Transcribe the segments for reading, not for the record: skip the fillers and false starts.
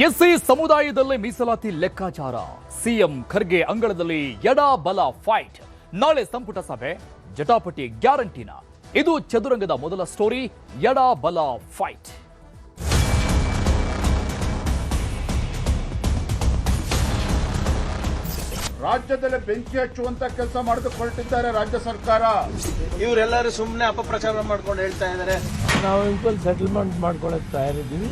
SC ಸಮುದಾಯದಲ್ಲಿ ಮೀಸಲಾತಿ ಲೆಕ್ಕಾಚಾರ. ಸಿಎಂ ಖರ್ಗೆ ಅಂಗಳದಲ್ಲಿ ಎಡ ಬಲ ಫೈಟ್. ನಾಳೆ ಸಂಪುಟ ಸಭೆ, ಜಟಾಪಟಿ ಗ್ಯಾರಂಟಿನ. ಇದು ಚದುರಂಗದ ಮೊದಲ ಸ್ಟೋರಿ, ಎಡ ಬಲ ಫೈಟ್. ರಾಜ್ಯದಲ್ಲಿ ಬೆಂಕಿ ಹಚ್ಚುವಂತ ಕೆಲಸ ಮಾಡಿದುಕೊಳ್ತಿದ್ದಾರೆ ರಾಜ್ಯ ಸರ್ಕಾರ. ಇವರೆಲ್ಲರೂ ಸುಮ್ಮನೆ ಅಪಪ್ರಚಾರ ಮಾಡ್ಕೊಂಡು ಹೇಳ್ತಾ ಇದ್ದಾರೆ. ನಾವು ಇಂಪಲ್ ಸೆಟಲ್ಮೆಂಟ್ ಮಾಡ್ಕೊಳ್ಳೋಕೆ ತಯಾರಿದ್ದೀವಿ.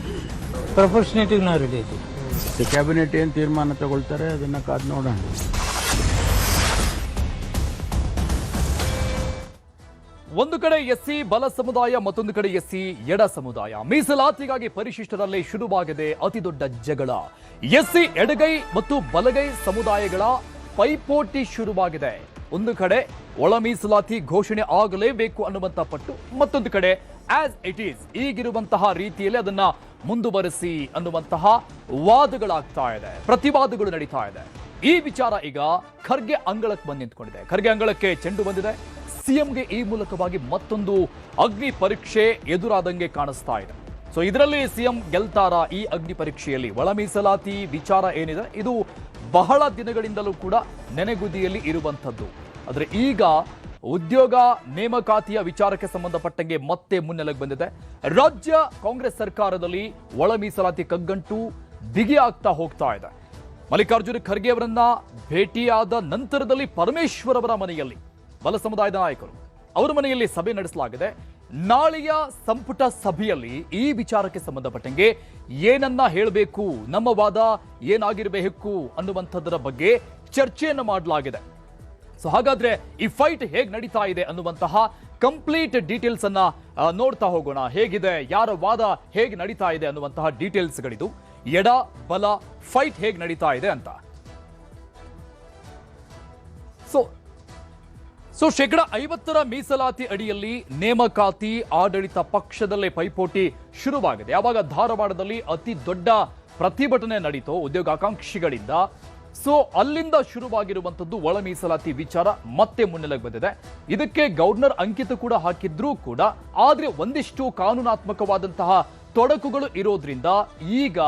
ಪ್ರೊಫೆಷನೇಟಿಗೆ ನಾವು ರೆಡಿ ಇದ್ದೀವಿ. ಕ್ಯಾಬಿನೆಟ್ ಏನು ತೀರ್ಮಾನ ತಗೊಳ್ತಾರೆ ಅದನ್ನ ಕಾದು ನೋಡೋಣ. ಒಂದು ಕಡೆ ಎಸ್ಸಿ ಬಲ ಸಮುದಾಯ, ಮತ್ತೊಂದು ಕಡೆ ಎಸ್ಸಿ ಎಡ ಸಮುದಾಯ. ಮೀಸಲಾತಿಗಾಗಿ ಪರಿಶಿಷ್ಟರಲ್ಲೇ ಶುರುವಾಗಿದೆ ಅತಿದೊಡ್ಡ ಜಗಳ. ಎಸ್ಸಿ ಎಡಗೈ ಮತ್ತು ಬಲಗೈ ಸಮುದಾಯಗಳ ಪೈಪೋಟಿ ಶುರುವಾಗಿದೆ. ಒಂದು ಕಡೆ ಒಳ ಮೀಸಲಾತಿ ಘೋಷಣೆ ಆಗಲೇಬೇಕು ಅನ್ನುವಂತ ಪಟ್ಟು, ಮತ್ತೊಂದು ಕಡೆ ಆಸ್ ಇಟ್ ಈಸ್ ಈಗಿರುವಂತಹ ರೀತಿಯಲ್ಲಿ ಅದನ್ನ ಮುಂದುವರಿಸಿ ಅನ್ನುವಂತಹ ವಾದಗಳಾಗ್ತಾ ಇದೆ, ಪ್ರತಿವಾದಗಳು ನಡೀತಾ ಇದೆ. ಈ ವಿಚಾರ ಈಗ ಖರ್ಗೆ ಅಂಗಳಕ್ಕೆ ಬಂದು ನಿಂತ್ಕೊಂಡಿದೆ. ಖರ್ಗೆ ಅಂಗಳಕ್ಕೆ ಚೆಂಡು ಬಂದಿದೆ. ಸಿಎಂಗೆ ಈ ಮೂಲಕವಾಗಿ ಮತ್ತೊಂದು ಅಗ್ನಿ ಪರೀಕ್ಷೆ ಎದುರಾದಂಗೆ ಕಾಣಿಸ್ತಾ ಇದೆ. ಸೊ ಇದರಲ್ಲಿ ಸಿಎಂ ಗೆಲ್ತಾರ ಈ ಅಗ್ನಿ ಪರೀಕ್ಷೆಯಲ್ಲಿ? ಒಳ ಮೀಸಲಾತಿ ವಿಚಾರ ಏನಿದೆ, ಇದು ಬಹಳ ದಿನಗಳಿಂದಲೂ ಕೂಡ ನೆನೆಗುದಿಯಲ್ಲಿ ಇರುವಂಥದ್ದು. ಆದರೆ ಈಗ ಉದ್ಯೋಗ ನೇಮಕಾತಿಯ ವಿಚಾರಕ್ಕೆ ಸಂಬಂಧಪಟ್ಟಂಗೆ ಮತ್ತೆ ಮುನ್ನೆಲೆಗೆ ಬಂದಿದೆ. ರಾಜ್ಯ ಕಾಂಗ್ರೆಸ್ ಸರ್ಕಾರದಲ್ಲಿ ಒಳ ಮೀಸಲಾತಿ ಕಗ್ಗಂಟು ಬಿಗಿ ಆಗ್ತಾ ಹೋಗ್ತಾ ಇದೆ. ಮಲ್ಲಿಕಾರ್ಜುನ ಖರ್ಗೆ ಅವರನ್ನ ಭೇಟಿಯಾದ ನಂತರದಲ್ಲಿ ಪರಮೇಶ್ವರ್ ಅವರ ಮನೆಯಲ್ಲಿ, ಬಲ ಸಮುದಾಯದ ನಾಯಕರು ಅವರ ಮನೆಯಲ್ಲಿ ಸಭೆ ನಡೆಸಲಾಗಿದೆ. ನಾಳೆಯ ಸಂಪುಟ ಸಭೆಯಲ್ಲಿ ಈ ವಿಚಾರಕ್ಕೆ ಸಂಬಂಧಪಟ್ಟಂಗೆ ಏನನ್ನ ಹೇಳಬೇಕು, ನಮ್ಮ ವಾದ ಏನಾಗಿರಬೇಕು ಅನ್ನುವಂಥದ್ದರ ಬಗ್ಗೆ ಚರ್ಚೆಯನ್ನು ಮಾಡಲಾಗಿದೆ. ಸೊ ಹಾಗಾದ್ರೆ ಈ ಫೈಟ್ ಹೇಗೆ ನಡೀತಾ ಇದೆ ಅನ್ನುವಂತಹ ಕಂಪ್ಲೀಟ್ ಡೀಟೇಲ್ಸ್ ಅನ್ನ ನೋಡ್ತಾ ಹೋಗೋಣ. ಹೇಗಿದೆ, ಯಾರ ವಾದ ಹೇಗೆ ನಡೀತಾ ಇದೆ ಅನ್ನುವಂತಹ ಡೀಟೇಲ್ಸ್ಗಳಿದು. ಎಡ ಬಲ ಫೈಟ್ ಹೇಗೆ ನಡೀತಾ ಇದೆ ಅಂತ. ಸೊ 50% ಮೀಸಲಾತಿ ಅಡಿಯಲ್ಲಿ ನೇಮಕಾತಿ ಆಡಳಿತ ಪಕ್ಷದಲ್ಲೇ ಪೈಪೋಟಿ ಶುರುವಾಗಿದೆ. ಯಾವಾಗ ಧಾರವಾಡದಲ್ಲಿ ಅತಿ ದೊಡ್ಡ ಪ್ರತಿಭಟನೆ ನಡೀತೋ ಉದ್ಯೋಗಾಕಾಂಕ್ಷಿಗಳಿಂದ, ಸೊ ಅಲ್ಲಿಂದ ಶುರುವಾಗಿರುವಂತದ್ದು ಒಳ ಮೀಸಲಾತಿ ವಿಚಾರ ಮತ್ತೆ ಮುನ್ನೆಲೆಗೆ ಬಂದಿದೆ. ಇದಕ್ಕೆ ಗವರ್ನರ್ ಅಂಕಿತ ಕೂಡ ಹಾಕಿದ್ರೂ ಕೂಡ, ಆದ್ರೆ ಒಂದಿಷ್ಟು ಕಾನೂನಾತ್ಮಕವಾದಂತಹ ತೊಡಕುಗಳು ಇರೋದ್ರಿಂದ ಈಗ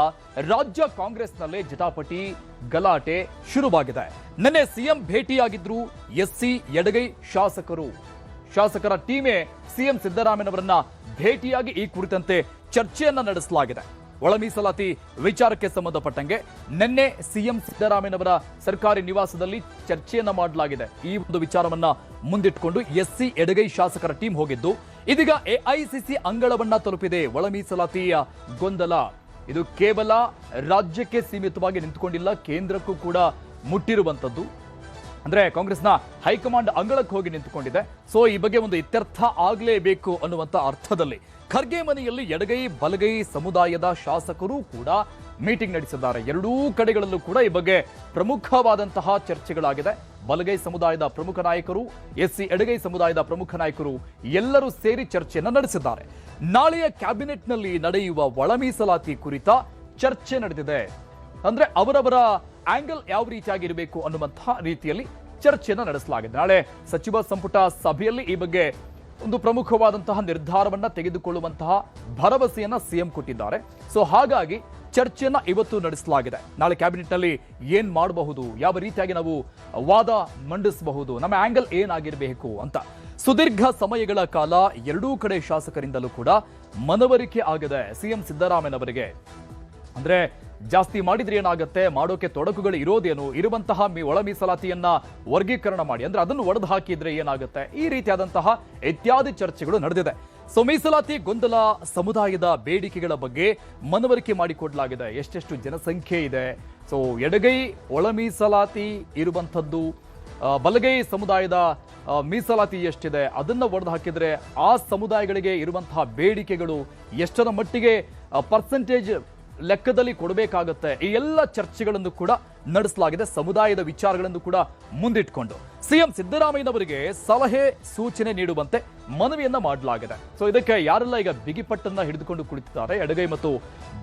ರಾಜ್ಯ ಕಾಂಗ್ರೆಸ್ನಲ್ಲೇ ಜಟಾಪಟಿ ಗಲಾಟೆ ಶುರುವಾಗಿದೆ. ನಿನ್ನೆ ಸಿಎಂ ಭೇಟಿಯಾಗಿದ್ರು ಎಸ್ಸಿ ಎಡಗೈ ಶಾಸಕರ ಟೀಮೇ ಸಿಎಂ ಸಿದ್ದರಾಮಯ್ಯನವರನ್ನ ಭೇಟಿಯಾಗಿ ಈ ಕುರಿತಂತೆ ಚರ್ಚೆಯನ್ನ ನಡೆಸಲಾಗಿದೆ. ಒಳ ಮೀಸಲಾತಿ ವಿಚಾರಕ್ಕೆ ಸಂಬಂಧಪಟ್ಟಂಗೆ ನಿನ್ನೆ ಸಿಎಂ ಸಿದ್ದರಾಮಯ್ಯನವರ ಸರ್ಕಾರಿ ನಿವಾಸದಲ್ಲಿ ಚರ್ಚೆಯನ್ನ ಮಾಡಲಾಗಿದೆ. ಈ ಒಂದು ವಿಚಾರವನ್ನ ಮುಂದಿಟ್ಟುಕೊಂಡು ಎಸ್ಸಿ ಎಡಗೈ ಶಾಸಕರ ಟೀಮ್ ಹೋಗಿದ್ದು, ಇದೀಗ ಎಐಸಿಸಿ ಅಂಗಳವನ್ನ ತಲುಪಿದೆ. ಒಳ ಮೀಸಲಾತಿಯ ಗೊಂದಲ ಇದು ಕೇವಲ ರಾಜ್ಯಕ್ಕೆ ಸೀಮಿತವಾಗಿ ನಿಂತುಕೊಂಡಿಲ್ಲ, ಕೇಂದ್ರಕ್ಕೂ ಕೂಡ ಮುಟ್ಟಿರುವಂತದ್ದು. ಅಂದ್ರೆ ಕಾಂಗ್ರೆಸ್ನ ಹೈಕಮಾಂಡ್ ಅಂಗಳಕ್ಕೆ ಹೋಗಿ ನಿಂತುಕೊಂಡಿದೆ. ಸೊ ಈ ಬಗ್ಗೆ ಒಂದು ಇತ್ಯರ್ಥ ಆಗಲೇಬೇಕು ಅನ್ನುವಂತ ಅರ್ಥದಲ್ಲಿ ಖರ್ಗೆ ಮನೆಯಲ್ಲಿ ಎಡಗೈ ಬಲಗೈ ಸಮುದಾಯದ ಶಾಸಕರು ಕೂಡ ಮೀಟಿಂಗ್ ನಡೆಸಿದ್ದಾರೆ. ಎರಡೂ ಕಡೆಗಳಲ್ಲೂ ಕೂಡ ಈ ಬಗ್ಗೆ ಪ್ರಮುಖವಾದಂತಹ ಚರ್ಚೆಗಳಾಗಿದೆ. ಬಲಗೈ ಸಮುದಾಯದ ಪ್ರಮುಖ ನಾಯಕರು, ಎಸ್ಸಿ ಎಡಗೈ ಸಮುದಾಯದ ಪ್ರಮುಖ ನಾಯಕರು ಎಲ್ಲರೂ ಸೇರಿ ಚರ್ಚೆಯನ್ನು ನಡೆಸಿದ್ದಾರೆ. ನಾಳೆಯ ಕ್ಯಾಬಿನೆಟ್ನಲ್ಲಿ ನಡೆಯುವ ಒಳ ಮೀಸಲಾತಿ ಕುರಿತ ಚರ್ಚೆ ನಡೆದಿದೆ. ಅಂದ್ರೆ ಅವರವರ ಆಂಗಲ್ ಯಾವ ರೀತಿಯಾಗಿರಬೇಕು ಅನ್ನುವಂತಹ ರೀತಿಯಲ್ಲಿ ಚರ್ಚೆಯನ್ನು ನಡೆಸಲಾಗಿದೆ. ನಾಳೆ ಸಚಿವ ಸಂಪುಟ ಸಭೆಯಲ್ಲಿ ಈ ಬಗ್ಗೆ ಒಂದು ಪ್ರಮುಖವಾದಂತಹ ನಿರ್ಧಾರವನ್ನ ತೆಗೆದುಕೊಳ್ಳುವಂತಹ ಭರವಸೆಯನ್ನ ಸಿಎಂ ಕೊಟ್ಟಿದ್ದಾರೆ. ಸೊ ಹಾಗಾಗಿ ಚರ್ಚೆಯನ್ನ ಇವತ್ತು ನಡೆಸಲಾಗಿದೆ. ನಾಳೆ ಕ್ಯಾಬಿನೆಟ್ನಲ್ಲಿ ಏನ್ ಮಾಡಬಹುದು, ಯಾವ ರೀತಿಯಾಗಿ ನಾವು ವಾದ ಮಂಡಿಸಬಹುದು, ನಮ್ಮ ಆಂಗಲ್ ಏನಾಗಿರಬೇಕು ಅಂತ ಸುದೀರ್ಘ ಸಮಯಗಳ ಕಾಲ ಎರಡೂ ಕಡೆ ಶಾಸಕರಿಂದಲೂ ಕೂಡ ಮನವರಿಕೆ ಆಗಿದೆ ಸಿಎಂ ಸಿದ್ದರಾಮಯ್ಯನವರಿಗೆ. ಅಂದ್ರೆ ಜಾಸ್ತಿ ಮಾಡಿದ್ರೆ ಏನಾಗುತ್ತೆ, ಮಾಡೋಕೆ ತೊಡಕುಗಳು ಇರೋದೇನು, ಇರುವಂತಹ ಒಳ ಮೀಸಲಾತಿಯನ್ನ ವರ್ಗೀಕರಣ ಮಾಡಿ, ಅಂದ್ರೆ ಅದನ್ನು ಒಡೆದು ಹಾಕಿದ್ರೆ ಏನಾಗುತ್ತೆ, ಈ ರೀತಿಯಾದಂತಹ ಇತ್ಯಾದಿ ಚರ್ಚೆಗಳು ನಡೆದಿದೆ. ಸೊ ಮೀಸಲಾತಿ ಗೊಂದಲ, ಸಮುದಾಯದ ಬೇಡಿಕೆಗಳ ಬಗ್ಗೆ ಮನವರಿಕೆ ಮಾಡಿಕೊಡಲಾಗಿದೆ. ಎಷ್ಟೆಷ್ಟು ಜನಸಂಖ್ಯೆ ಇದೆ, ಸೊ ಎಡಗೈ ಒಳ ಮೀಸಲಾತಿ ಇರುವಂಥದ್ದು, ಬಲಗೈ ಸಮುದಾಯದ ಮೀಸಲಾತಿ ಎಷ್ಟಿದೆ, ಅದನ್ನ ಒಡೆದು ಹಾಕಿದ್ರೆ ಆ ಸಮುದಾಯಗಳಿಗೆ ಇರುವಂತಹ ಬೇಡಿಕೆಗಳು ಎಷ್ಟರ ಮಟ್ಟಿಗೆ ಪರ್ಸೆಂಟೇಜ್ ಲೆಕ್ಕದಲ್ಲಿ ಕೊಡಬೇಕಾಗುತ್ತೆ. ಈ ಎಲ್ಲ ಚರ್ಚೆಗಳನ್ನು ಕೂಡ ನಡೆಸಲಾಗಿದೆ. ಸಮುದಾಯದ ವಿಚಾರಗಳನ್ನು ಕೂಡ ಮುಂದಿಟ್ಕೊಂಡು ಸಿಎಂ ಸಿದ್ದರಾಮಯ್ಯನವರಿಗೆ ಸಲಹೆ ಸೂಚನೆ ನೀಡುವಂತೆ ಮನವಿಯನ್ನ ಮಾಡಲಾಗಿದೆ. ಸೊ ಇದಕ್ಕೆ ಯಾರೆಲ್ಲ ಈಗ ಬಿಗಿಪಟ್ಟನ್ನ ಹಿಡಿದುಕೊಂಡು ಕುಳಿತಿದ್ದಾರೆ ಎಡಗೈ ಮತ್ತು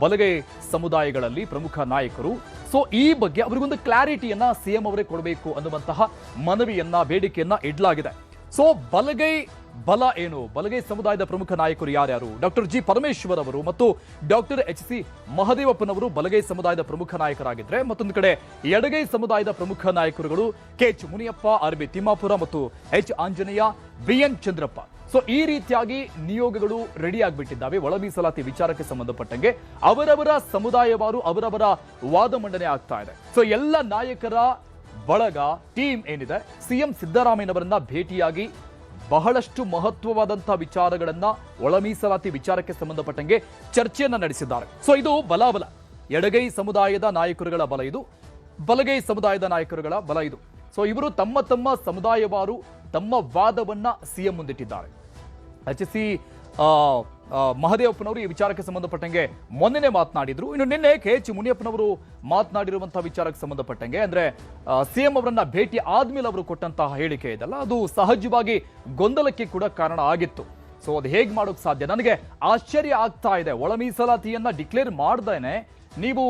ಬಲಗೈ ಸಮುದಾಯಗಳಲ್ಲಿ ಪ್ರಮುಖ ನಾಯಕರು, ಸೊ ಈ ಬಗ್ಗೆ ಅವರಿಗೊಂದು ಕ್ಲಾರಿಟಿಯನ್ನ ಸಿಎಂ ಅವರೇ ಕೊಡಬೇಕು ಅನ್ನುವಂತಹ ಮನವಿಯನ್ನ, ಬೇಡಿಕೆಯನ್ನ ಇಡಲಾಗಿದೆ. ಸೊ ಬಲಗೈ ಬಲ ಏನು, ಬಲಗೈ ಸಮುದಾಯದ ಪ್ರಮುಖ ನಾಯಕರು ಯಾರ್ಯಾರು? ಡಾಕ್ಟರ್ ಜಿ ಪರಮೇಶ್ವರ್ ಅವರು ಮತ್ತು ಡಾಕ್ಟರ್ HC ಮಹದೇವಪ್ಪನವರು ಬಲಗೈ ಸಮುದಾಯದ ಪ್ರಮುಖ ನಾಯಕರಾಗಿದ್ರೆ, ಮತ್ತೊಂದು ಕಡೆ ಎಡಗೈ ಸಮುದಾಯದ ಪ್ರಮುಖ ನಾಯಕರುಗಳು KH ಮುನಿಯಪ್ಪ, RB ತಿಮ್ಮಾಪುರ ಮತ್ತು H Anjaneya, BN Chandrappa. So ಈ ರೀತಿಯಾಗಿ ನಿಯೋಗಗಳು ರೆಡಿ ಆಗಿಬಿಟ್ಟಿದ್ದಾವೆ. ಒಳ ಮೀಸಲಾತಿ ವಿಚಾರಕ್ಕೆ ಸಂಬಂಧಪಟ್ಟಂಗೆ ಅವರವರ ಸಮುದಾಯವಾರು ಅವರವರ ವಾದ ಮಂಡನೆ ಆಗ್ತಾ ಇದೆ. ಸೊ ಎಲ್ಲ ನಾಯಕರ ಬಳಗ ಟೀಮ್ ಏನಿದೆ, ಸಿಎಂ ಸಿದ್ದರಾಮಯ್ಯನವರನ್ನ ಭೇಟಿಯಾಗಿ ಬಹಳಷ್ಟು ಮಹತ್ವವಾದಂತಹ ವಿಚಾರಗಳನ್ನ ಒಳ ಮೀಸಲಾತಿ ವಿಚಾರಕ್ಕೆ ಸಂಬಂಧಪಟ್ಟಂಗೆ ಚರ್ಚೆಯನ್ನ ನಡೆಸಿದ್ದಾರೆ. ಸೊ ಇದು ಬಲಾಬಲ, ಎಡಗೈ ಸಮುದಾಯದ ನಾಯಕರುಗಳ ಬಲ ಇದು, ಬಲಗೈ ಸಮುದಾಯದ ನಾಯಕರುಗಳ ಬಲ ಇದು. ಸೊ ಇವರು ತಮ್ಮ ತಮ್ಮ ಸಮುದಾಯವಾರು ತಮ್ಮ ವಾದವನ್ನ ಸಿಎಂ ಮುಂದಿಟ್ಟಿದ್ದಾರೆ. HC ಮಹದೇವಪ್ಪನವರು ಈ ವಿಚಾರಕ್ಕೆ ಸಂಬಂಧಪಟ್ಟಂಗೆ ಮೊನ್ನೆ ಮಾತನಾಡಿದ್ರು. ಇನ್ನು ನಿನ್ನೆ KH ಮುನಿಯಪ್ಪನವರು ಮಾತನಾಡಿರುವಂತಹ ವಿಚಾರಕ್ಕೆ ಸಂಬಂಧಪಟ್ಟಂಗೆ, ಅಂದ್ರೆ ಸಿಎಂ ಅವರನ್ನ ಭೇಟಿ ಆದ್ಮೇಲೆ ಅವರು ಕೊಟ್ಟಂತಹ ಹೇಳಿಕೆ ಇದೆಲ್ಲ, ಅದು ಸಹಜವಾಗಿ ಗೊಂದಲಕ್ಕೆ ಕೂಡ ಕಾರಣ ಆಗಿತ್ತು. ಸೊ ಅದು ಹೇಗೆ ಮಾಡೋಕ್ ಸಾಧ್ಯ? ನನಗೆ ಆಶ್ಚರ್ಯ ಆಗ್ತಾ ಇದೆ. ಒಳ ಮೀಸಲಾತಿಯನ್ನ ಡಿಕ್ಲೇರ್ ಮಾಡ್ದೇನೆ ನೀವು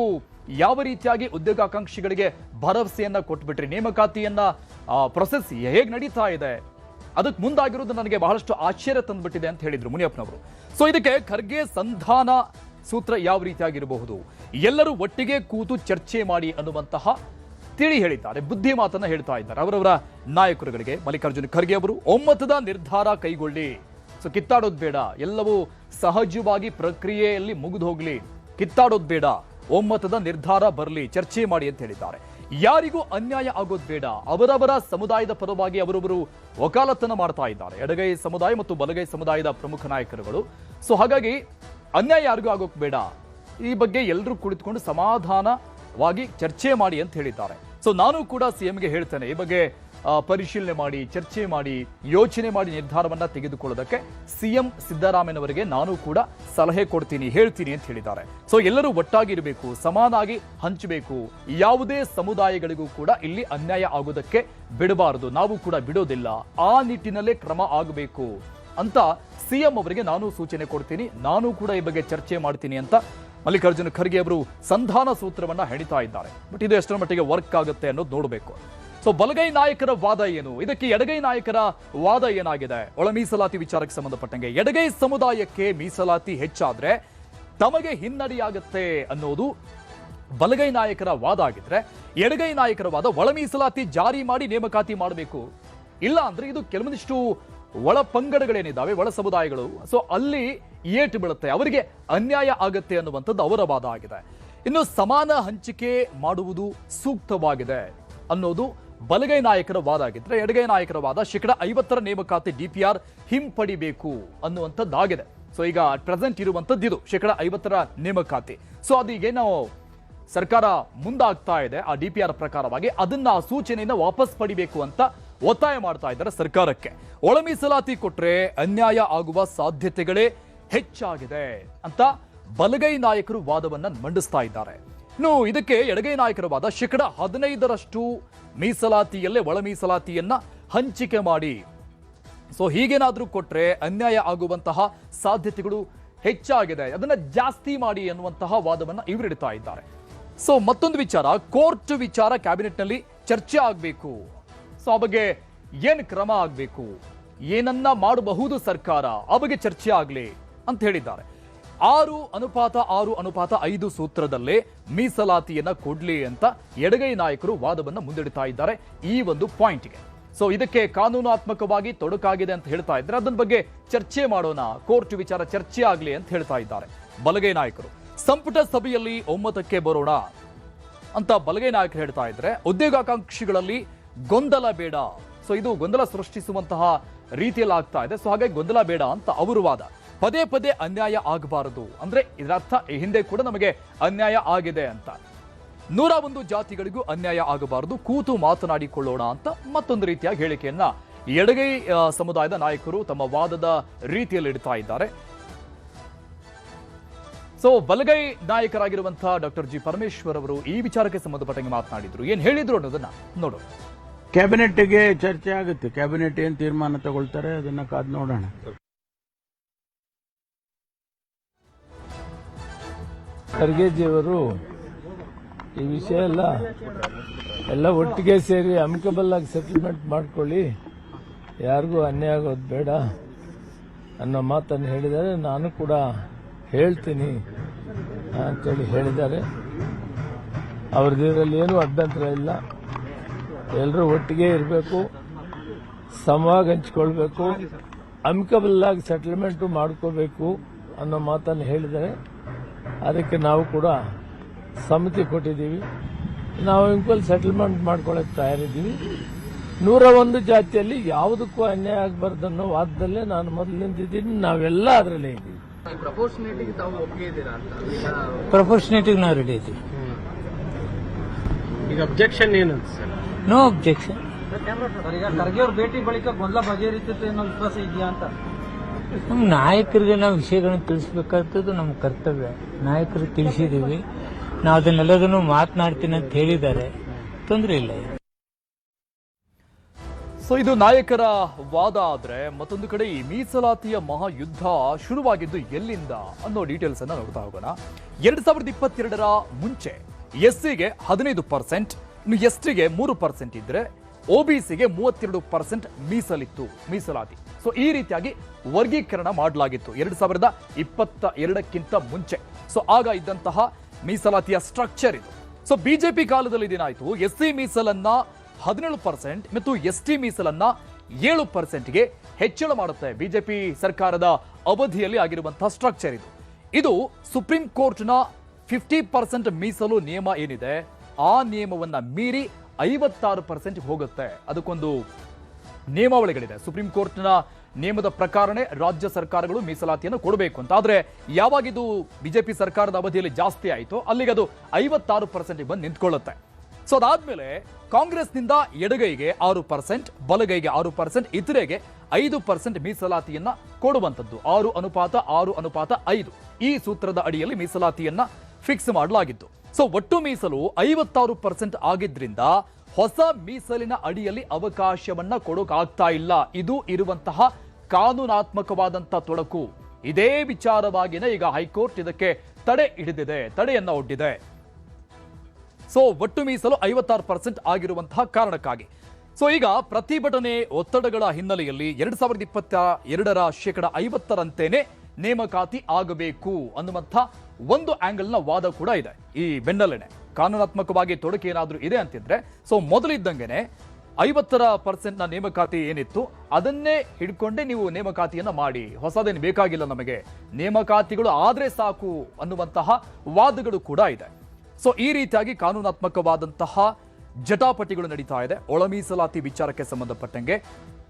ಯಾವ ರೀತಿಯಾಗಿ ಉದ್ಯೋಗಾಕಾಂಕ್ಷಿಗಳಿಗೆ ಭರವಸೆಯನ್ನ ಕೊಟ್ಬಿಟ್ರಿ, ನೇಮಕಾತಿಯನ್ನ ಪ್ರೊಸೆಸ್ ಹೇಗೆ ನಡೀತಾ ಇದೆ, ಅದಕ್ಕೆ ಮುಂದಾಗಿರೋದು ನನಗೆ ಬಹಳಷ್ಟು ಆಶ್ಚರ್ಯ ತಂದ್ಬಿಟ್ಟಿದೆ ಅಂತ ಹೇಳಿದ್ರು ಮುನಿಯಪ್ಪನವರು. ಸೊ ಇದಕ್ಕೆ ಖರ್ಗೆ ಸಂಧಾನ ಸೂತ್ರ ಯಾವ ರೀತಿಯಾಗಿರಬಹುದು, ಎಲ್ಲರೂ ಒಟ್ಟಿಗೆ ಕೂತು ಚರ್ಚೆ ಮಾಡಿ ಅನ್ನುವಂತಹ ತಿಳಿ ಹೇಳಿದ್ದಾರೆ, ಬುದ್ಧಿ ಮಾತನ್ನ ಹೇಳ್ತಾ ಇದ್ದಾರೆ ಅವರವರ ನಾಯಕರುಗಳಿಗೆ. ಮಲ್ಲಿಕಾರ್ಜುನ ಖರ್ಗೆ ಅವರು ಒಮ್ಮತದ ನಿರ್ಧಾರ ಕೈಗೊಳ್ಳಿ, ಸೊ ಕಿತ್ತಾಡೋದು ಬೇಡ, ಎಲ್ಲವೂ ಸಹಜವಾಗಿ ಪ್ರಕ್ರಿಯೆಯಲ್ಲಿ ಮುಗಿದು ಹೋಗ್ಲಿ, ಕಿತ್ತಾಡೋದು ಬೇಡ, ಒಮ್ಮತದ ನಿರ್ಧಾರ ಬರಲಿ, ಚರ್ಚೆ ಮಾಡಿ ಅಂತ ಹೇಳಿದ್ದಾರೆ. ಯಾರಿಗೂ ಅನ್ಯಾಯ ಆಗೋದು ಬೇಡ, ಅವರವರ ಸಮುದಾಯದ ಪರವಾಗಿ ಅವರೊಬ್ಬರು ವಕಾಲತ್ತನ್ನು ಮಾಡ್ತಾ ಇದ್ದಾರೆ, ಎಡಗೈ ಸಮುದಾಯ ಮತ್ತು ಬಲಗೈ ಸಮುದಾಯದ ಪ್ರಮುಖ ನಾಯಕರುಗಳು. ಸೊ ಹಾಗಾಗಿ ಅನ್ಯಾಯ ಯಾರಿಗೂ ಆಗೋಕ್ ಬೇಡ, ಈ ಬಗ್ಗೆ ಎಲ್ಲರೂ ಕುಳಿತುಕೊಂಡು ಸಮಾಧಾನವಾಗಿ ಚರ್ಚೆ ಮಾಡಿ ಅಂತ ಹೇಳಿದ್ದಾರೆ. ಸೊ ನಾನು ಕೂಡ ಸಿಎಂಗೆ ಹೇಳ್ತೇನೆ, ಈ ಬಗ್ಗೆ ಪರಿಶೀಲನೆ ಮಾಡಿ, ಚರ್ಚೆ ಮಾಡಿ, ಯೋಚನೆ ಮಾಡಿ ನಿರ್ಧಾರವನ್ನ ತೆಗೆದುಕೊಳ್ಳೋದಕ್ಕೆ ಸಿಎಂ ಸಿದ್ದರಾಮಯ್ಯನವರಿಗೆ ನಾನು ಕೂಡ ಸಲಹೆ ಕೊಡ್ತೀನಿ, ಹೇಳ್ತೀನಿ ಅಂತ ಹೇಳಿದ್ದಾರೆ. ಸೊ ಎಲ್ಲರೂ ಒಟ್ಟಾಗಿರಬೇಕು, ಸಮಾನಾಗಿ ಹಂಚಬೇಕು, ಯಾವುದೇ ಸಮುದಾಯಗಳಿಗೂ ಕೂಡ ಇಲ್ಲಿ ಅನ್ಯಾಯ ಆಗೋದಕ್ಕೆ ಬಿಡಬಾರದು, ನಾವು ಕೂಡ ಬಿಡೋದಿಲ್ಲ, ಆ ನಿಟ್ಟಿನಲ್ಲೇ ಕ್ರಮ ಆಗಬೇಕು ಅಂತ ಸಿಎಂ ಅವರಿಗೆ ನಾನು ಸೂಚನೆ ಕೊಡ್ತೀನಿ, ನಾನು ಕೂಡ ಈ ಬಗ್ಗೆ ಚರ್ಚೆ ಮಾಡ್ತೀನಿ ಅಂತ ಮಲ್ಲಿಕಾರ್ಜುನ ಖರ್ಗೆ ಅವರು ಸಂಧಾನ ಸೂತ್ರವನ್ನ ಹೆಣಿತಾ ಇದ್ದಾರೆ. ಬಟ್ ಇದು ಎಷ್ಟರ ಮಟ್ಟಿಗೆ ವರ್ಕ್ ಆಗುತ್ತೆ ಅನ್ನೋದು ನೋಡಬೇಕು. ಸೊ ಬಲಗೈ ನಾಯಕರ ವಾದ ಏನು, ಇದಕ್ಕೆ ಎಡಗೈ ನಾಯಕರ ವಾದ ಏನಾಗಿದೆ? ಒಳ ಮೀಸಲಾತಿ ವಿಚಾರಕ್ಕೆ ಸಂಬಂಧಪಟ್ಟಂಗೆ ಎಡಗೈ ಸಮುದಾಯಕ್ಕೆ ಮೀಸಲಾತಿ ಹೆಚ್ಚಾದ್ರೆ ತಮಗೆ ಹಿನ್ನಡೆಯಾಗುತ್ತೆ ಅನ್ನೋದು ಬಲಗೈ ನಾಯಕರ ವಾದ ಆಗಿದ್ರೆ, ಎಡಗೈ ನಾಯಕರ ವಾದ ಒಳ ಮೀಸಲಾತಿ ಜಾರಿ ಮಾಡಿ ನೇಮಕಾತಿ ಮಾಡಬೇಕು, ಇಲ್ಲ ಅಂದ್ರೆ ಇದು ಕೆಲವೊಂದಿಷ್ಟು ಒಳ ಪಂಗಡಗಳೇನಿದ್ದಾವೆ, ಒಳ ಸಮುದಾಯಗಳು, ಸೊ ಅಲ್ಲಿ ಏಟು ಬೀಳುತ್ತೆ, ಅವರಿಗೆ ಅನ್ಯಾಯ ಆಗತ್ತೆ ಅನ್ನುವಂಥದ್ದು ಅವರ ವಾದ ಆಗಿದೆ. ಇನ್ನು ಸಮಾನ ಹಂಚಿಕೆ ಮಾಡುವುದು ಸೂಕ್ತವಾಗಿದೆ ಅನ್ನೋದು ಬಲಗೈ ನಾಯಕರ ವಾದ ಆಗಿದ್ರೆ, ಎಡಗೈ ನಾಯಕರ ವಾದ 50% ನೇಮಕಾತಿ DPR ಹಿಂಪಡಿಬೇಕು ಅನ್ನುವಂಥದ್ದಾಗಿದೆ. ಸೊ ಈಗ ಪ್ರೆಸೆಂಟ್ ಇರುವಂಥದ್ದು ಇದು 50% ನೇಮಕಾತಿ. ಸೊ ಅದೀಗೇನೋ ಸರ್ಕಾರ ಮುಂದಾಗ್ತಾ ಇದೆ, ಆ DPR ಪ್ರಕಾರವಾಗಿ ಅದನ್ನ ಆ ಸೂಚನೆಯನ್ನ ವಾಪಸ್ ಪಡಿಬೇಕು ಅಂತ ಒತ್ತಾಯ ಮಾಡ್ತಾ ಇದ್ದಾರೆ ಸರ್ಕಾರಕ್ಕೆ. ಒಳ ಮೀಸಲಾತಿ ಕೊಟ್ರೆ ಅನ್ಯಾಯ ಆಗುವ ಸಾಧ್ಯತೆಗಳೇ ಹೆಚ್ಚಾಗಿದೆ ಅಂತ ಬಲಗೈ ನಾಯಕರು ವಾದವನ್ನ ಮಂಡಿಸ್ತಾ ಇದ್ದಾರೆ. ಇನ್ನು ಇದಕ್ಕೆ ಎಡಗೈ ನಾಯಕರ ವಾದ 15% ಮೀಸಲಾತಿಯಲ್ಲೇ ಒಳ ಮೀಸಲಾತಿಯನ್ನ ಹಂಚಿಕೆ ಮಾಡಿ, ಸೊ ಹೀಗೇನಾದ್ರೂ ಕೊಟ್ರೆ ಅನ್ಯಾಯ ಆಗುವಂತಹ ಸಾಧ್ಯತೆಗಳು ಹೆಚ್ಚಾಗಿದೆ, ಅದನ್ನ ಜಾಸ್ತಿ ಮಾಡಿ ಅನ್ನುವಂತಹ ವಾದವನ್ನ ಇವರಿಡ್ತಾ ಇದ್ದಾರೆ. ಸೊ ಮತ್ತೊಂದು ವಿಚಾರ, ಕೋರ್ಟ್ ವಿಚಾರ ಕ್ಯಾಬಿನೆಟ್ನಲ್ಲಿ ಚರ್ಚೆ ಆಗಬೇಕು. ಸೊ ಆ ಬಗ್ಗೆ ಏನು ಕ್ರಮ ಆಗಬೇಕು, ಏನನ್ನ ಮಾಡಬಹುದು ಸರ್ಕಾರ, ಆ ಬಗ್ಗೆ ಚರ್ಚೆ ಆಗಲಿ ಅಂತ ಹೇಳಿದ್ದಾರೆ. 6:6:5 ಸೂತ್ರದಲ್ಲೇ ಮೀಸಲಾತಿಯನ್ನ ಕೊಡ್ಲಿ ಅಂತ ಎಡಗೈ ನಾಯಕರು ವಾದವನ್ನ ಮುಂದಿಡ್ತಾ ಇದ್ದಾರೆ ಈ ಒಂದು ಪಾಯಿಂಟ್ಗೆ. ಸೊ ಇದಕ್ಕೆ ಕಾನೂನಾತ್ಮಕವಾಗಿ ತೊಡಕಾಗಿದೆ ಅಂತ ಹೇಳ್ತಾ ಇದ್ದಾರೆ, ಅದನ್ನ ಬಗ್ಗೆ ಚರ್ಚೆ ಮಾಡೋಣ, ಕೋರ್ಟ್ ವಿಚಾರ ಚರ್ಚೆ ಆಗಲಿ ಅಂತ ಹೇಳ್ತಾ ಇದ್ದಾರೆ ಬಲಗೈ ನಾಯಕರು. ಸಂಪುಟ ಸಭೆಯಲ್ಲಿ ಒಮ್ಮತಕ್ಕೆ ಬರೋಣ ಅಂತ ಬಲಗೈ ನಾಯಕರು ಹೇಳ್ತಾ ಇದ್ರೆ, ಉದ್ಯೋಗಾಕಾಂಕ್ಷಿಗಳಲ್ಲಿ ಗೊಂದಲ ಬೇಡ, ಸೊ ಇದು ಗೊಂದಲ ಸೃಷ್ಟಿಸುವಂತಹ ರೀತಿಯಲ್ಲಿ ಆಗ್ತಾ ಇದೆ, ಸೊ ಹಾಗಾಗಿ ಗೊಂದಲ ಬೇಡ ಅಂತ ಅವರು ವಾದ. ಪದೇ ಪದೇ ಅನ್ಯಾಯ ಆಗಬಾರದು ಅಂದ್ರೆ ಇದರರ್ಥ ಹಿಂದೆ ಕೂಡ ನಮಗೆ ಅನ್ಯಾಯ ಆಗಿದೆ ಅಂತ, 101 ಜಾತಿಗಳಿಗೂ ಅನ್ಯಾಯ ಆಗಬಾರದು, ಕೂತು ಮಾತನಾಡಿಕೊಳ್ಳೋಣ ಅಂತ ಮತ್ತೊಂದು ರೀತಿಯಾಗಿ ಹೇಳಿಕೆಯನ್ನ ಎಡಗೈ ಸಮುದಾಯದ ನಾಯಕರು ತಮ್ಮ ವಾದದ ರೀತಿಯಲ್ಲಿ ಇಡ್ತಾ ಇದ್ದಾರೆ. ಸೊ ಬಲಗೈ ನಾಯಕರಾಗಿರುವಂತಹ ಡಾಕ್ಟರ್ ಜಿ ಪರಮೇಶ್ವರ್ ಅವರು ಈ ವಿಚಾರಕ್ಕೆ ಸಂಬಂಧಪಟ್ಟಂಗೆ ಮಾತನಾಡಿದ್ರು, ಏನ್ ಹೇಳಿದ್ರು ಅನ್ನೋದನ್ನ ನೋಡೋಣ. ಕ್ಯಾಬಿನೆಟ್ಗೆ ಚರ್ಚೆ ಆಗುತ್ತೆ, ಕ್ಯಾಬಿನೆಟ್ ಏನ್ ತೀರ್ಮಾನ ತಗೊಳ್ತಾರೆ ಅದನ್ನ ಕಾದ್ ನೋಡೋಣ. ಖರ್ಗೆಜಿಯವರು ಈ ವಿಷಯ ಎಲ್ಲ ಒಟ್ಟಿಗೆ ಸೇರಿ ಅಮಿಕಬಲ್ ಆಗಿ ಸೆಟಲ್ಮೆಂಟ್ ಮಾಡ್ಕೊಳ್ಳಿ, ಯಾರಿಗೂ ಅನ್ಯಾಯ ಆಗೋದು ಬೇಡ ಅನ್ನೋ ಮಾತನ್ನು ಹೇಳಿದ್ದಾರೆ. ನಾನು ಕೂಡ ಹೇಳ್ತೀನಿ ಅಂತೇಳಿ ಹೇಳಿದ್ದಾರೆ. ಅವ್ರದ್ರಲ್ಲಿ ಏನೂ ಅಭ್ಯಂತರ ಇಲ್ಲ. ಎಲ್ಲರೂ ಒಟ್ಟಿಗೆ ಇರಬೇಕು, ಸಮವಾಗಿ ಹಂಚ್ಕೊಳ್ಬೇಕು, ಅಮಿಕಬಲ್ ಆಗಿ ಸೆಟಲ್ಮೆಂಟು ಮಾಡ್ಕೋಬೇಕು ಅನ್ನೋ ಮಾತನ್ನು ಹೇಳಿದ್ದಾರೆ. ಅದಕ್ಕೆ ನಾವು ಕೂಡ ಸಮ್ಮತಿ ಕೊಟ್ಟಿದ್ದೀವಿ. ನಾವು ಇಂಕ್ವಲ್ ಸೆಟಲ್ಮೆಂಟ್ ಮಾಡ್ಕೊಳ್ಳೋಕೆ ತಯಾರಿದ್ದೀವಿ. 101 ಜಾತಿಯಲ್ಲಿ ಯಾವುದಕ್ಕೂ ಅನ್ಯಾಯ ಆಗಬಾರ್ದು ಅನ್ನೋ ವಾದದಲ್ಲೇ ನಾನು ಮೊದಲು ನಿಂತಿದ್ದೀನಿ. ನಾವೆಲ್ಲ ಅದರಲ್ಲೇ ಇದ್ದೀವಿ. ಪ್ರಪೋರ್ಷನೇಟಿಗೆ ನಾವು ರೆಡಿ ಇದ್ದೀವಿ. ಈಗ ಅಬ್ಜೆಕ್ಷನ್ ಏನು ಸರ್? No objection. ಈಗ ಖರ್ಗೆ ಅವ್ರ ಭೇಟಿ ಬಳಿಕ ಗೊಂದಲ ಬಗೆಹರಿತೈತೆ ಅನ್ನೋ ವಿಶ್ವಾಸ ಇದೆಯಾ ಅಂತ? ನಮ್ಮ ನಾಯಕರಿಗೆ ನಾವು ವಿಷಯಗಳನ್ನು ತಿಳಿಸಬೇಕಾದದ್ದು ನಮ್ಮ ಕರ್ತವ್ಯ. ನಾಯಕರಿಗೆ ತಿಳಿಸಿದ್ದೀವಿ. ನಾವು ಅದನ್ನೆಲ್ಲದನ್ನು ಮಾತನಾಡ್ತೀನಿ ಅಂತ ಹೇಳಿದ್ದಾರೆ. ತೊಂದರೆ ಇಲ್ಲ. ಸೊ ಇದು ನಾಯಕರ ವಾದ ಆದ್ರೆ, ಮತ್ತೊಂದು ಕಡೆ ಈ ಮೀಸಲಾತಿಯ ಮಹಾಯುದ್ಧ ಶುರುವಾಗಿದ್ದು ಎಲ್ಲಿಂದ ಅನ್ನೋ ಡೀಟೇಲ್ಸ್ ಅನ್ನ ನೋಡ್ತಾ ಹೋಗೋಣ. 2022ರ ಮುಂಚೆ ಎಸ್ಸಿಗೆ 15%, ಇನ್ನು ಎಸ್ಟಿಗೆ 3% ಇದ್ರೆ ಒಬಿಸಿಗೆ 32% ಮೀಸಲಾತಿ. ಸೊ ಈ ರೀತಿಯಾಗಿ ವರ್ಗೀಕರಣ ಮಾಡಲಾಗಿತ್ತು 2022ಕ್ಕಿಂತ ಮುಂಚೆ. ಸೊ ಆಗ ಇದ್ದಂತಹ ಮೀಸಲಾತಿಯ ಸ್ಟ್ರಕ್ಚರ್ ಇದು. ಸೊ ಬಿಜೆಪಿ ಕಾಲದಲ್ಲಿ ಇದೇನಾಯ್ತು, ಎಸ್ಸಿ ಮೀಸಲನ್ನ 17% ಮತ್ತು ಎಸ್ಟಿ ಮೀಸಲನ್ನ 7%ಗೆ ಹೆಚ್ಚಳ ಮಾಡುತ್ತೆ. ಬಿಜೆಪಿ ಸರ್ಕಾರದ ಅವಧಿಯಲ್ಲಿ ಆಗಿರುವಂತಹ ಸ್ಟ್ರಕ್ಚರ್ ಇದು. ಇದು ಸುಪ್ರೀಂ ಕೋರ್ಟ್ನ 50% ಮೀಸಲು ನಿಯಮ ಏನಿದೆ ಆ ನಿಯಮವನ್ನ ಮೀರಿ 56% ಹೋಗುತ್ತೆ. ಅದಕ್ಕೊಂದು ನಿಯಮಾವಳಿಗಳಿದೆ. ಸುಪ್ರೀಂ ಕೋರ್ಟ್ನ ನಿಯಮದ ಪ್ರಕಾರನೇ ರಾಜ್ಯ ಸರ್ಕಾರಗಳು ಮೀಸಲಾತಿಯನ್ನು ಕೊಡಬೇಕು ಅಂತ. ಆದ್ರೆ ಯಾವಾಗಿದು ಬಿಜೆಪಿ ಸರ್ಕಾರದ ಅವಧಿಯಲ್ಲಿ ಜಾಸ್ತಿ ಆಯಿತು ಅಲ್ಲಿಗೆ ಅದು 56% ಬಂದು ನಿಂತ್ಕೊಳ್ಳುತ್ತೆ. ಸೊ ಅದಾದ್ಮೇಲೆ ಕಾಂಗ್ರೆಸ್ನಿಂದ ಎಡಗೈಗೆ 6%, ಬಲಗೈಗೆ 6%, ಇತರೆಗೆ 5% ಮೀಸಲಾತಿಯನ್ನ ಕೊಡುವಂಥದ್ದು. 6:6:5 ಈ ಸೂತ್ರದ ಅಡಿಯಲ್ಲಿ ಮೀಸಲಾತಿಯನ್ನ ಫಿಕ್ಸ್ ಮಾಡಲಾಗಿತ್ತು. ಸೊ ಒಟ್ಟು ಮೀಸಲು 56% ಆಗಿದ್ರಿಂದ ಹೊಸ ಮೀಸಲಿನ ಅಡಿಯಲ್ಲಿ ಅವಕಾಶವನ್ನ ಕೊಡೋಕಾಗ್ತಾ ಇಲ್ಲ. ಇದು ಇರುವಂತಹ ಕಾನೂನಾತ್ಮಕವಾದಂತಹ ತೊಡಕು. ಇದೇ ವಿಚಾರವಾಗಿನೇ ಈಗ ಹೈಕೋರ್ಟ್ ಇದಕ್ಕೆ ತಡೆಯನ್ನ ಒಡ್ಡಿದೆ. ಸೊ ಒಟ್ಟು ಮೀಸಲು 56% ಆಗಿರುವಂತಹ ಕಾರಣಕ್ಕಾಗಿ ಸೊ ಈಗ ಪ್ರತಿಭಟನೆ ಒತ್ತಡಗಳ ಹಿನ್ನೆಲೆಯಲ್ಲಿ 2022ರ 50%ರಂತೆಯೇ ನೇಮಕಾತಿ ಆಗಬೇಕು ಅನ್ನುವಂಥ ಒಂದು ಆಂಗಲ್ನ ವಾದ ಕೂಡ ಇದೆ. ಈ ಬೆನ್ನಲ್ಲೇನೆ ಕಾನೂನಾತ್ಮಕವಾಗಿ ತೊಡಕು ಏನಾದರೂ ಇದೆ ಅಂತಿದ್ರೆ ಸೊ ಮೊದಲಿದ್ದಂಗೆನೆ 50% ನೇಮಕಾತಿ ಏನಿತ್ತು ಅದನ್ನೇ ಹಿಡ್ಕೊಂಡೇ ನೀವು ನೇಮಕಾತಿಯನ್ನ ಮಾಡಿ, ಹೊಸದೇನು ಬೇಕಾಗಿಲ್ಲ, ನಮಗೆ ನೇಮಕಾತಿಗಳು ಆದ್ರೆ ಸಾಕು ಅನ್ನುವಂತಹ ವಾದಗಳು ಕೂಡ ಇದೆ. ಸೊ ಈ ರೀತಿಯಾಗಿ ಕಾನೂನಾತ್ಮಕವಾದಂತಹ ಜಟಾಪಟಿಗಳು ನಡೀತಾ ಇದೆ. ಒಳ ಮೀಸಲಾತಿ ವಿಚಾರಕ್ಕೆ ಸಂಬಂಧಪಟ್ಟಂಗೆ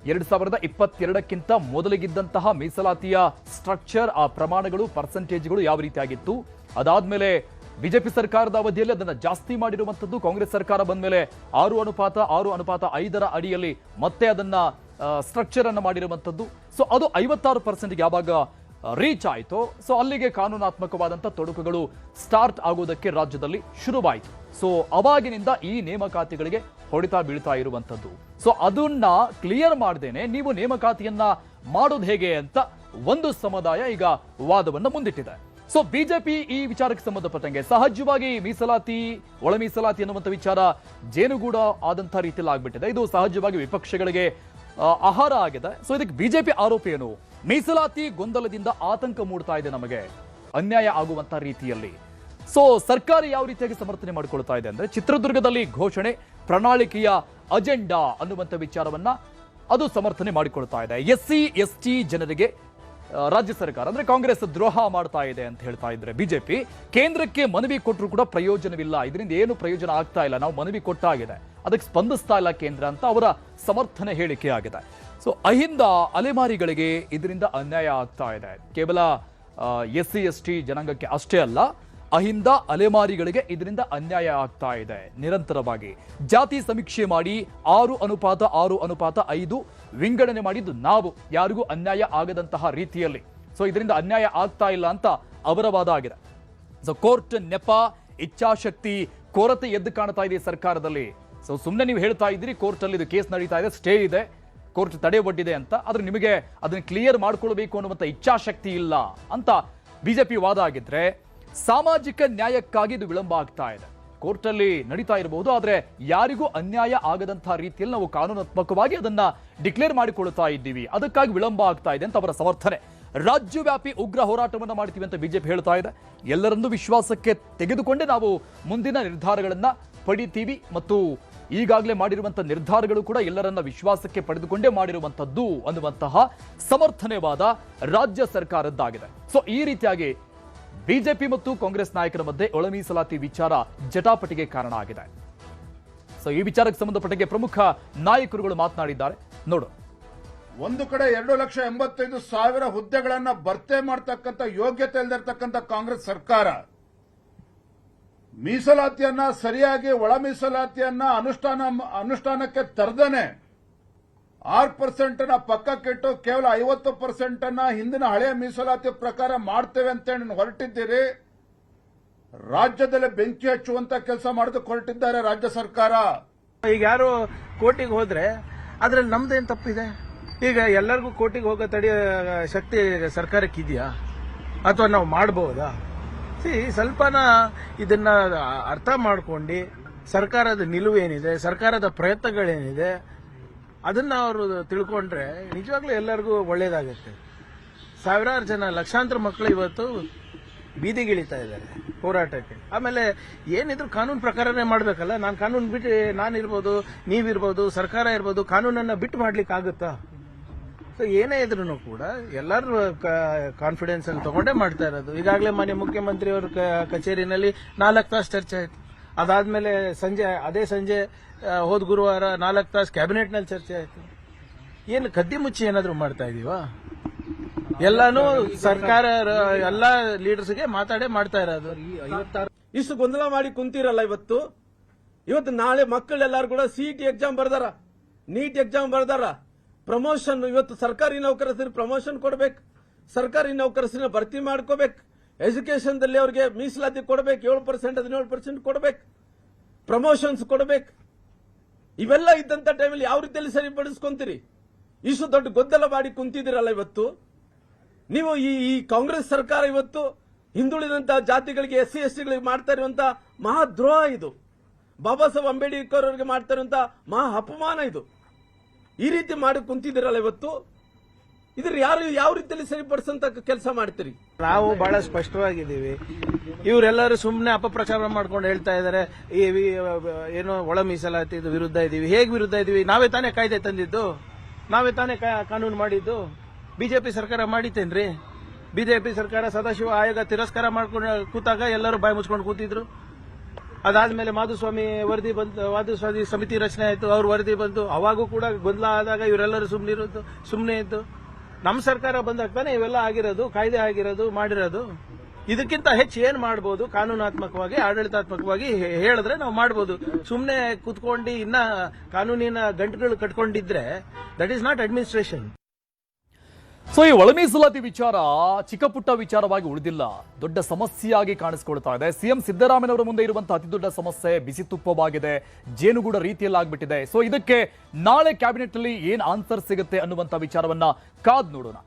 2022ಕ್ಕಿಂತ ಮೊದಲಿಗಿದ್ದಂತಹ ಮೀಸಲಾತಿಯ ಸ್ಟ್ರಕ್ಚರ್, ಆ ಪ್ರಮಾಣಗಳು, ಪರ್ಸೆಂಟೇಜ್ಗಳು ಯಾವ ರೀತಿಯಾಗಿತ್ತು, ಅದಾದ್ಮೇಲೆ ಬಿಜೆಪಿ ಸರ್ಕಾರದ ಅವಧಿಯಲ್ಲಿ ಅದನ್ನ ಜಾಸ್ತಿ ಮಾಡಿರುವಂತದ್ದು, ಕಾಂಗ್ರೆಸ್ ಸರ್ಕಾರ ಬಂದ ಮೇಲೆ 6:6:5 ಅಡಿಯಲ್ಲಿ ಮತ್ತೆ ಅದನ್ನ ಸ್ಟ್ರಕ್ಚರ್ ಅನ್ನ ಮಾಡಿರುವಂತದ್ದು. ಸೊ ಅದು 56%ಗೆ ಯಾವಾಗ ರೀಚ್ ಆಯಿತು ಸೊ ಅಲ್ಲಿಗೆ ಕಾನೂನಾತ್ಮಕವಾದಂಥ ತೊಡಕುಗಳು ಸ್ಟಾರ್ಟ್ ಆಗೋದಕ್ಕೆ ರಾಜ್ಯದಲ್ಲಿ ಶುರುವಾಯಿತು. ಸೊ ಅವಾಗಿನಿಂದ ಈ ನೇಮಕಾತಿಗಳಿಗೆ ಹೊಡೆತ ಬೀಳ್ತಾ ಇರುವಂಥದ್ದು. ಸೊ ಅದನ್ನ ಕ್ಲಿಯರ್ ಮಾಡ್ದೇನೆ ನೀವು ನೇಮಕಾತಿಯನ್ನ ಮಾಡೋದು ಹೇಗೆ ಅಂತ ಒಂದು ಸಮುದಾಯ ಈಗ ವಾದವನ್ನ ಮುಂದಿಟ್ಟಿದೆ. ಸೊ ಬಿಜೆಪಿ ಈ ವಿಚಾರಕ್ಕೆ ಸಂಬಂಧಪಟ್ಟಂಗೆ ಸಹಜವಾಗಿ ಮೀಸಲಾತಿ, ಒಳ ಮೀಸಲಾತಿ ಅನ್ನುವಂಥ ವಿಚಾರ ಜೇನುಗೂಡ ಆದಂಥ ರೀತಿಯಲ್ಲಿ ಆಗ್ಬಿಟ್ಟಿದೆ. ಇದು ಸಹಜವಾಗಿ ವಿಪಕ್ಷಗಳಿಗೆ ಆಹಾರ ಆಗಿದೆ. ಸೊ ಇದಕ್ಕೆ ಬಿಜೆಪಿ ಆರೋಪ ಏನು, ಮೀಸಲಾತಿ ಗೊಂದಲದಿಂದ ಆತಂಕ ಮೂಡ್ತಾ ಇದೆ, ನಮಗೆ ಅನ್ಯಾಯ ಆಗುವಂತ ರೀತಿಯಲ್ಲಿ. ಸೊ ಸರ್ಕಾರ ಯಾವ ರೀತಿಯಾಗಿ ಸಮರ್ಥನೆ ಮಾಡಿಕೊಳ್ತಾ ಇದೆ ಅಂದ್ರೆ, ಚಿತ್ರದುರ್ಗದಲ್ಲಿ ಘೋಷಣೆ, ಪ್ರಣಾಳಿಕೆಯ ಅಜೆಂಡಾ ಅನ್ನುವಂಥ ವಿಚಾರವನ್ನ ಅದು ಸಮರ್ಥನೆ ಮಾಡಿಕೊಳ್ತಾ ಇದೆ. ಎಸ್ಸಿ ಎಸ್ಟಿ ಜನರಿಗೆ ರಾಜ್ಯ ಸರ್ಕಾರ ಅಂದ್ರೆ ಕಾಂಗ್ರೆಸ್ ದ್ರೋಹ ಮಾಡ್ತಾ ಇದೆ ಅಂತ ಹೇಳ್ತಾ ಇದ್ರೆ ಬಿಜೆಪಿ, ಕೇಂದ್ರಕ್ಕೆ ಮನವಿ ಕೊಟ್ಟರು ಕೂಡ ಪ್ರಯೋಜನವಿಲ್ಲ, ಇದರಿಂದ ಏನು ಪ್ರಯೋಜನ ಆಗ್ತಾ ಇಲ್ಲ, ನಾವು ಮನವಿ ಕೊಟ್ಟಾಗಿದೆ, ಅದಕ್ಕೆ ಸ್ಪಂದಿಸ್ತಾ ಇಲ್ಲ ಕೇಂದ್ರ ಅಂತ ಅವರ ಸಮರ್ಥನೆ ಹೇಳಿಕೆ ಆಗಿದೆ. ಸೊ ಅಹಿಂದ ಅಲೆಮಾರಿಗಳಿಗೆ ಇದರಿಂದ ಅನ್ಯಾಯ ಆಗ್ತಾ ಇದೆ. ಕೇವಲ ಎಸ್ಸಿ ಎಸ್ಟಿ ಜನಾಂಗಕ್ಕೆ ಅಷ್ಟೇ ಅಲ್ಲ, ಅಹಿಂದ ಅಲೆಮಾರಿಗಳಿಗೆ ಇದರಿಂದ ಅನ್ಯಾಯ ಆಗ್ತಾ ಇದೆ. ನಿರಂತರವಾಗಿ ಜಾತಿ ಸಮೀಕ್ಷೆ ಮಾಡಿ 6:6:5 ವಿಂಗಡಣೆ ಮಾಡಿದ್ದು ನಾವು, ಯಾರಿಗೂ ಅನ್ಯಾಯ ಆಗದಂತಹ ರೀತಿಯಲ್ಲಿ. ಸೊ ಇದರಿಂದ ಅನ್ಯಾಯ ಆಗ್ತಾ ಇಲ್ಲ ಅಂತ ಅವರ ವಾದ ಆಗಿದೆ. ಸೊ ಕೋರ್ಟ್ ನೆಪ, ಇಚ್ಛಾಶಕ್ತಿ ಕೊರತೆ ಎದ್ದು ಕಾಣ್ತಾ ಇದೆ ಸರ್ಕಾರದಲ್ಲಿ. ಸೊ ಸುಮ್ಮನೆ ನೀವು ಹೇಳ್ತಾ ಇದ್ದೀರಿ ಕೋರ್ಟ್ ಅಲ್ಲಿ ಇದು ಕೇಸ್ ನಡೀತಾ ಇದೆ, ಸ್ಟೇ ಇದೆ, ಕೋರ್ಟ್ ತಡೆ ಒಡ್ಡಿದೆ ಅಂತ, ಆದ್ರೆ ನಿಮಗೆ ಅದನ್ನ ಕ್ಲಿಯರ್ ಮಾಡ್ಕೊಳ್ಬೇಕು ಅನ್ನುವಂಥ ಇಚ್ಛಾಶಕ್ತಿ ಇಲ್ಲ ಅಂತ ಬಿಜೆಪಿ ವಾದ ಆಗಿದ್ರೆ, ಸಾಮಾಜಿಕ ನ್ಯಾಯಕ್ಕಾಗಿ ಇದು ವಿಳಂಬ ಆಗ್ತಾ ಇದೆ. ಕೋರ್ಟಲ್ಲಿ ನಡೀತಾ ಇರಬಹುದು, ಆದರೆ ಯಾರಿಗೂ ಅನ್ಯಾಯ ಆಗದಂತಹ ರೀತಿಯಲ್ಲಿ ನಾವು ಕಾನೂನಾತ್ಮಕವಾಗಿ ಅದನ್ನ ಡಿಕ್ಲೇರ್ ಮಾಡಿಕೊಳ್ತಾ ಇದ್ದೀವಿ, ಅದಕ್ಕಾಗಿ ವಿಳಂಬ ಆಗ್ತಾ ಇದೆ ಅಂತ ಅವರ ಸಮರ್ಥನೆ. ರಾಜ್ಯವ್ಯಾಪಿ ಉಗ್ರ ಹೋರಾಟವನ್ನು ಮಾಡ್ತೀವಿ ಅಂತ ಬಿಜೆಪಿ ಹೇಳ್ತಾ ಇದೆ. ಎಲ್ಲರನ್ನೂ ವಿಶ್ವಾಸಕ್ಕೆ ತೆಗೆದುಕೊಂಡೇ ನಾವು ಮುಂದಿನ ನಿರ್ಧಾರಗಳನ್ನ ಪಡಿತೀವಿ ಮತ್ತು ಈಗಾಗಲೇ ಮಾಡಿರುವಂತಹ ನಿರ್ಧಾರಗಳು ಕೂಡ ಎಲ್ಲರನ್ನ ವಿಶ್ವಾಸಕ್ಕೆ ಪಡೆದುಕೊಂಡೇ ಮಾಡಿರುವಂತದ್ದು ಅನ್ನುವಂತಹ ಸಮರ್ಥನೆವಾದ ರಾಜ್ಯ ಸರ್ಕಾರದ್ದಾಗಿದೆ. ಸೊ ಈ ರೀತಿಯಾಗಿ ಬಿಜೆಪಿ ಮತ್ತು ಕಾಂಗ್ರೆಸ್ ನಾಯಕರ ಮಧ್ಯೆ ಒಳ ಮೀಸಲಾತಿ ವಿಚಾರ ಜಟಾಪಟಿಗೆ ಕಾರಣ ಆಗಿದೆ. ಸೊ ಈ ವಿಚಾರಕ್ಕೆ ಸಂಬಂಧಪಟ್ಟಂಗೆ ಪ್ರಮುಖ ನಾಯಕರುಗಳು ಮಾತನಾಡಿದ್ದಾರೆ, ನೋಡು. ಒಂದು ಕಡೆ 2,85,000 ಹುದ್ದೆಗಳನ್ನ ಭರ್ತಿ ಮಾಡತಕ್ಕಂಥ ಯೋಗ್ಯತೆ ಇಲ್ಲದಿರ್ತಕ್ಕಂಥ ಕಾಂಗ್ರೆಸ್ ಸರ್ಕಾರ ಮೀಸಲಾತಿಯನ್ನ ಸರಿಯಾಗಿ ಒಳ ಮೀಸಲಾತಿಯನ್ನ ಅನುಷ್ಠಾನಕ್ಕೆ ತರದೇನೆ 6% ಪಕ್ಕಕ್ಕಿಟ್ಟು ಕೇವಲ 50% ಹಿಂದಿನ ಹಳೆಯ ಮೀಸಲಾತಿ ಪ್ರಕಾರ ಮಾಡ್ತೇವೆ ಅಂತೇಳಿ ಹೊರಟಿದ್ದೀರಿ. ರಾಜ್ಯದಲ್ಲಿ ಬೆಂಕಿ ಹಚ್ಚುವಂತ ಕೆಲಸ ಮಾಡೋದಕ್ಕೆ ಹೊರಟಿದ್ದಾರೆ ರಾಜ್ಯ ಸರ್ಕಾರ. ಈಗ ಯಾರು ಕೋರ್ಟಿಗೆ ಹೋದ್ರೆ ಅದ್ರಲ್ಲಿ ನಮ್ದೇನ್ ತಪ್ಪಿದೆ? ಈಗ ಎಲ್ಲರಿಗೂ ಕೋರ್ಟಿಗೆ ಹೋಗೋ ತಡೆಯೋ ಶಕ್ತಿ ಸರ್ಕಾರಕ್ಕೆ ಇದೆಯಾ, ಅಥವಾ ನಾವು ಮಾಡಬಹುದಾ? ಸ್ವಲ್ಪನ ಇದನ್ನ ಅರ್ಥ ಮಾಡ್ಕೊಂಡು ಸರ್ಕಾರದ ನಿಲುವು ಏನಿದೆ, ಸರ್ಕಾರದ ಪ್ರಯತ್ನಗಳೇನಿದೆ ಅದನ್ನ ಅವರು ತಿಳ್ಕೊಂಡ್ರೆ ನಿಜವಾಗ್ಲೂ ಎಲ್ಲರಿಗೂ ಒಳ್ಳೇದಾಗುತ್ತೆ. ಸಾವಿರಾರು ಜನ, ಲಕ್ಷಾಂತರ ಮಕ್ಕಳು ಇವತ್ತು ಬೀದಿಗಿಳಿತಾ ಇದ್ದಾರೆ ಹೋರಾಟಕ್ಕೆ. ಆಮೇಲೆ ಏನಿದ್ರು ಕಾನೂನು ಪ್ರಕಾರನೇ ಮಾಡಬೇಕಲ್ಲ. ನಾನು ಕಾನೂನು ಬಿಟ್ಟು ನಾನಿರ್ಬೋದು, ನೀವಿರ್ಬೋದು, ಸರ್ಕಾರ ಇರ್ಬೋದು, ಕಾನೂನನ್ನ ಬಿಟ್ಟು ಮಾಡ್ಲಿಕ್ಕೆ ಆಗುತ್ತಾ? ಸೊ ಏನೇ ಇದ್ರು ಕೂಡ ಎಲ್ಲರೂ ಕಾನ್ಫಿಡೆನ್ಸ್ ಅಲ್ಲಿ ತಗೊಂಡೇ ಮಾಡ್ತಾ ಇರೋದು. ಈಗಾಗಲೇ ಮಾನ್ಯ ಮುಖ್ಯಮಂತ್ರಿಯವರ ಕಚೇರಿನಲ್ಲಿ 4 ತಾಸು ಚರ್ಚೆ ಆಯ್ತು. ಅದಾದ್ಮೇಲೆ ಅದೇ ಸಂಜೆ ಹೋದ ಗುರುವಾರ 4 ತಾಸು ಕ್ಯಾಬಿನೆಟ್ನಲ್ಲಿ ಚರ್ಚೆ ಆಯ್ತು. ಏನು ಕದ್ದಿ ಮುಚ್ಚಿ ಏನಾದ್ರು ಮಾಡ್ತಾ ಇದೀವಾ? ಎಲ್ಲಾನು ಸರ್ಕಾರ ಎಲ್ಲಾ ಲೀಡರ್ಸ್ಗೆ ಮಾತಾಡೇ ಮಾಡ್ತಾ ಇರೋದು. ಇಷ್ಟು ಗೊಂದಲ ಮಾಡಿ ಕುಂತಿರಲ್ಲ ಇವತ್ತು ನಾಳೆ ಮಕ್ಕಳೆಲ್ಲಾರು ಕೂಡ ಸಿಇಟಿ ಎಕ್ಸಾಮ್ ಬರ್ದಾರ, ನೀಟ್ ಎಕ್ಸಾಮ್ ಬರ್ದಾರ. ಪ್ರಮೋಷನ್ ಇವತ್ತು ಸರ್ಕಾರಿ ನೌಕರರಿಗೆ ಪ್ರಮೋಷನ್ ಕೊಡ್ಬೇಕು, ಸರ್ಕಾರಿ ನೌಕರರನ್ನ ಭರ್ತಿ ಮಾಡ್ಕೋಬೇಕು, ಎಜುಕೇಶನ್ ದಲ್ಲಿ ಅವ್ರಿಗೆ ಮೀಸಲಾತಿ ಕೊಡಬೇಕು, 7% 17% ಕೊಡಬೇಕು, ಪ್ರಮೋಷನ್ಸ್ ಕೊಡಬೇಕು. ಇವೆಲ್ಲ ಇದ್ದಂತ ಟೈಮಲ್ಲಿ ಯಾವ ರೀತಿಯಲ್ಲಿ ಸರಿಪಡಿಸ್ಕೊಂತೀರಿ? ಇಷ್ಟು ದೊಡ್ಡ ಗೊಂದಲ ಮಾಡಿ ಕುಂತಿದ್ದೀರಲ್ಲ ಇವತ್ತು ನೀವು. ಈ ಕಾಂಗ್ರೆಸ್ ಸರ್ಕಾರ ಇವತ್ತು ಹಿಂದುಳಿದಂತಹ ಜಾತಿಗಳಿಗೆ, SC STಗಳಿಗೆ ಮಾಡ್ತಾ ಇರುವಂತಹ ಮಹಾ ದ್ರೋಹ ಇದು. ಬಾಬಾ ಸಾಹೇಬ್ ಅಂಬೇಡ್ಕರ್ ಅವರಿಗೆ ಮಾಡ್ತಾ ಇರುವಂತಹ ಮಹಾ ಅಪಮಾನ ಇದು. ಈ ರೀತಿ ಮಾಡಿ ಕುಂತಿದ್ದೀರಲ್ಲ ಇವತ್ತು, ಇದ್ರ ಯಾವ ರೀತಿಯಲ್ಲಿ ಸರಿಪಡಿಸಂತ ಕೆಲಸ ಮಾಡ್ತೀರಿ? ನಾವು ಬಹಳ ಸ್ಪಷ್ಟವಾಗಿದ್ದೀವಿ. ಇವರೆಲ್ಲರೂ ಸುಮ್ಮನೆ ಅಪಪ್ರಚಾರ ಮಾಡ್ಕೊಂಡು ಹೇಳ್ತಾ ಇದ್ದಾರೆ ಏನೋ ಒಳ ಮೀಸಲಾತಿ ವಿರುದ್ಧ ಇದೀವಿ. ಹೇಗೆ ವಿರುದ್ಧ ಇದೀವಿ? ನಾವೇ ತಾನೇ ಕಾಯ್ದೆ ತಂದಿದ್ದು, ನಾವೇ ತಾನೇ ಕಾನೂನು ಮಾಡಿದ್ದು. ಬಿಜೆಪಿ ಸರ್ಕಾರ ಮಾಡಿತೇನ್ರಿ? ಬಿಜೆಪಿ ಸರ್ಕಾರ ಸದಾಶಿವ ಆಯೋಗ ತಿರಸ್ಕಾರ ಮಾಡ್ಕೊಂಡು ಕೂತಾಗ ಎಲ್ಲರೂ ಬಾಯಿ ಮುಚ್ಕೊಂಡು ಕೂತಿದ್ರು. ಅದಾದ್ಮೇಲೆ ಮಾಧುಸ್ವಾಮಿ ವರದಿ ಬಂತು, ಮಾಧುಸ್ವಾಮಿ ಸಮಿತಿ ರಚನೆ ಆಯ್ತು, ಅವ್ರ ವರದಿ ಬಂತು. ಅವಾಗೂ ಕೂಡ ಗೊಂದಲ ಆದಾಗ ಇವರೆಲ್ಲರೂ ಸುಮ್ಮನೆ ಇದ್ದು. ನಮ್ಮ ಸರ್ಕಾರ ಬಂದಾಗ ತಾನೇ ಇವೆಲ್ಲ ಆಗಿರೋದು, ಕಾಯ್ದೆ ಆಗಿರೋದು, ಮಾಡಿರೋದು. ಇದಕ್ಕಿಂತ ಹೆಚ್ಚು ಏನ್ ಮಾಡಬಹುದು? ಕಾನೂನಾತ್ಮಕವಾಗಿ, ಆಡಳಿತಾತ್ಮಕವಾಗಿ ಹೇಳಿದ್ರೆ ನಾವು ಮಾಡಬಹುದು. ಸುಮ್ಮನೆ ಕೂತ್ಕೊಂಡು ಇನ್ನ ಕಾನೂನಿನ ಗಂಟುಗಳು ಕಟ್ಕೊಂಡಿದ್ರೆ that is not administration. So ಈ ಒಳ ಮೀಸಲಾತಿ ವಿಚಾರ ಚಿಕ್ಕ ಪುಟ್ಟ ವಿಚಾರವಾಗಿ ಉಳಿದಿಲ್ಲ, ದೊಡ್ಡ ಸಮಸ್ಯೆಯಾಗಿ ಕಾಣಿಸಿಕೊಳ್ತಾ ಇದೆ. ಸಿಎಂ ಸಿದ್ದರಾಮಯ್ಯನವರ ಮುಂದೆ ಇರುವಂತಹ ಅತಿ ದೊಡ್ಡ ಸಮಸ್ಯೆ ಬಿಸಿ ತುಪ್ಪವಾಗಿದೆ, ಜೇನುಗೂಡ ರೀತಿಯಲ್ಲಿ ಆಗ್ಬಿಟ್ಟಿದೆ. ಸೊ ಇದಕ್ಕೆ ನಾಳೆ ಕ್ಯಾಬಿನೆಟ್ ಅಲ್ಲಿ ಏನ್ ಆನ್ಸರ್ ಸಿಗುತ್ತೆ ಅನ್ನುವಂತ ವಿಚಾರವನ್ನ ಕಾದ್ ನೋಡೋಣ.